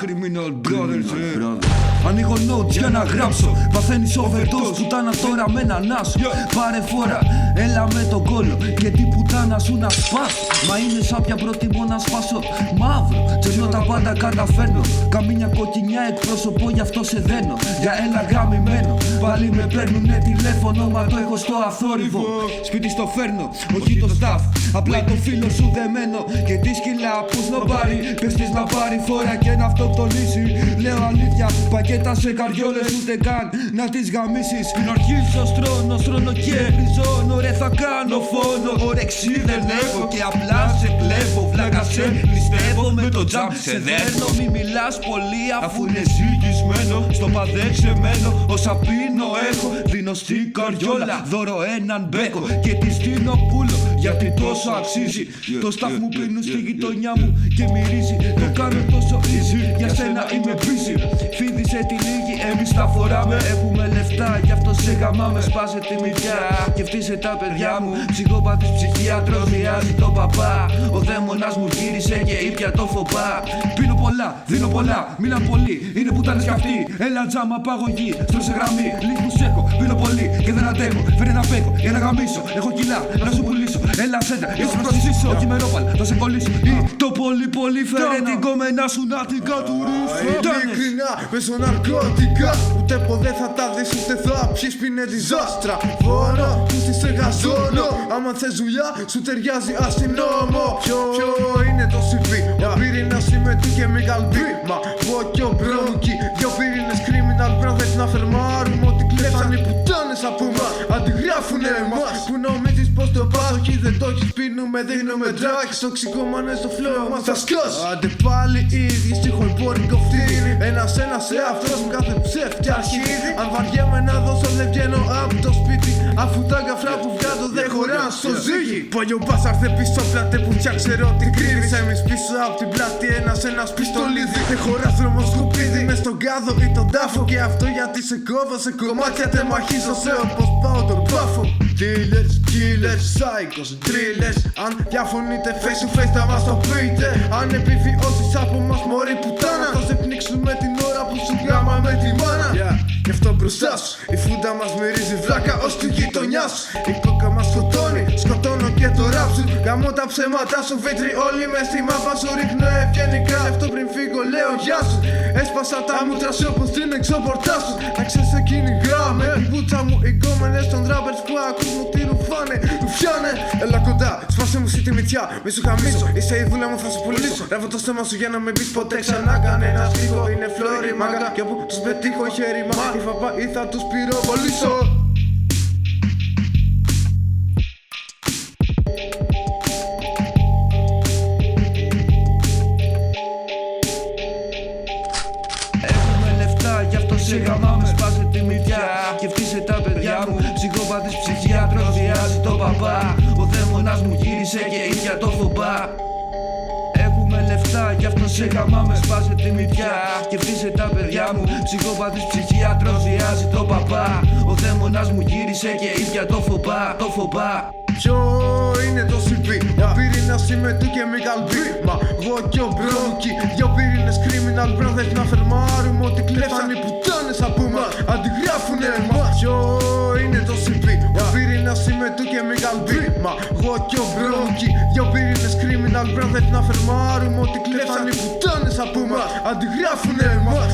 Criminal brothers, ανοίγω notes για να γράψω. Παθαίνεις overdose, πουτάνα τώρα με έναν άσο. Πάρε φόρα, έλα με τον κόλλο. Και τι πουτάνα σου να σπάσω. Μα είναι σάπια προτιμώ να σπάσω μαύρο, τσεσνώ τα πάντα καταφέρνω. Καμίνια κοκκινιά εκπροσωπώ, γι' αυτό σε δένω. Για έλα γαμημένο, πάλι με παίρνουνε τηλέφωνο. Μα το έχω στο αθόρυβο. Σπίτι στο φέρνω, όχι το staff. Απλά το φίλο σου δεμένο. Και τι σκυλά πως να πάρει. Πες της να πάρει φόρα και να αυτοκτονήσει. Λέω αλήθεια, πακέτα σε καριόλες ούτε καν να τις γαμίσεις. Πριν αρχίσω στρώνω και ριζώνω. Ρε θα κάνω φόνο, όρεξη δεν έχω. Και απλά σε κλέβω, βλάκα σε ληστεύω. Με το τζάμπ σε δέρνω. Μη μιλάς πολύ αφού είναι ζυγισμένο. Στο παδέξεμένο, όσα πίνω έχω. Δίνω στην καριόλα, δώρο έναν μπέκο. Και της δίνω πουλο, γιατί τόσο αξίζει. Το staff μου πίνουν στη γειτονιά μου και μυρίζει. Το κάνω τόσο easy, για σένα είμαι busy. Φίδησε τη λίγη, εμείς τα φοράμε. Έχουμε λεφτά, γι' αυτό σε γαμάμε. Σπάσε τη μυτιά και φτύσε τα παιδιά μου. Ψυχόπαθης ψυχίατρος, βιάζει τον παπά. Ο δαίμονας μου γύρισε και ήπια το φοπά. Πίνω πολλά, δίνω πολλά, μίλαν πολύ. Είναι πουτάνες κι αυτοί, έλα τζάμα παγωγή. Στρώσε γραμμή, λίγους έχω, πίνω πολύ και δεν αντέχω. Φέρε ένα πέκο για να γαμίσω. Έχω κιλά να σου πουλήσω. Έλα σέντα, για σου προσθήσω. Όχι με ρόπαλ, θα σε κολλήσω. Ή το πολύ φέρε την κομμένα σου να την κατουρίσω. Ειλικρινά, παίζω ναρκωτικά. Ούτε ποτέ θα τα δεις, ούτε θα πιεις, πίνε τη ζάστρα. Βόνο, που στη σε γαζώνω. Άμα θες δουλειά, σου ταιριάζει αστυνόμο. Ποιο είναι το CV, ο πύρινας είμαι του Chemical B. Μα εγώ και ο Μπρόνκι, δυο πύρινες criminal brothers να φερμάρουμε. Ότι κλέψαν οι πουτάνες από μας, αντιγράφουνε εμάς. Που νομίζεις πως το πας, όχι δεν το έχεις, πίνουμε, δίνουμε drag. Τοξικό μάνε στο flow μας θα σκάς. Άντε πάλι οι ίδιοι στιχοϊπόρικο φτύνει. Ένας εαυτός μου κάθε ψεύτη αρχίδι. Αν βαριέμαι να δώσω δεν βγαίνω από το σπίτι. Αφού τα καφρά που βγάζω δεν χωράνε στο ζύγι. Παλιό μπάσαρθε πίσω πλάτε που ξέρω τι κρύβεις. Εμείς πίσω από την πλάτη ένας πιστολίδι. Δεν χωράς δρόμο σκουπίδι μες στον κάδο ή τον τάφο. Και αυτό γιατί σε κόβω σε κομμάτια τεμαχίζω. Σε όπως πάω τον πάφο. Dealers, killers, psychos, drillers. Αν διαφωνείτε face to face θα μας το πείτε. Αν επιβιώσεις από μας μωρή πουτάνα, θα σε πνίξουμε την ώρα που σου γάμα με τη μάνα. Γι' αυτό μπροστά σου η φούντα μας μυρίζει βλάκα ως τη γειτονιά σου. Η κόκα μας σκοτώνει, σκοτώνω και το ράπ σου. Γαμώ τα ψέματα σου, βίτρι όλοι μες στη μάπα σου. Ρίχνω ευγενικά, αυτό πριν φύγω λέω γεια σου. Έσπασα τα μούτρα σου όπως την εξωπορτά σου. Να ξέρεις σε κυνηγάμε την πουτσα μου. Οι γκόμενες των rappers που ακούς μου τι ρουφάνε, ρουφιάνε. Έλα κοντά, σπάσε μου τη μυτιά, μη σου χαμίσω. Είσαι η δούλα μου θα σου πουλήσω. Ρεύω το στόμα σου για να με πεις ποτέ ξανά. Κανένας λίγο είναι φλόρι μάγκα. Και όπου τους πετύχω χέρι μα ή θα πάει ή θα τους πυροβολήσω. Έχουμε λεφτά, γι' αυτό σε γαμάμε. Σπάσε τη μυτιά και φτύσε τα παιδιά μου. Ψυχόπαθης ψυχίατρος, βιάζει τον παπά. Ο δαίμονας μου γύρισε και ήπια το φοπά. Έχουμε λεφτά, γι' αυτό σε γαμάμε. Σπάσε τη μυτιά και φτύσε τα παιδιά μου. Ψυχόπαθης ψυχίατρος, βιάζει τον παπά. Ο δαίμονας μου γύρισε και ήπια το φοπά. Ποιο είναι το CV, ο πύρινας είμαι του Chemical B. Μα εγώ και ο Μπρόνκι, δυο πύρινες criminal brothers να φερμάρουμε. Ότι κλέψαν οι πουτάνες από μας, αντιγράφουνε εμάς. Ποιο είναι το CV, ο πύρινας είμαι του Chemical B. Μα εγώ και ο Μπρόνκι, δυο πύρινες criminal brothers να φερμάρουμε. Ότι κλέψαν οι πουτάνες από μας, αντιγράφουνε εμάς.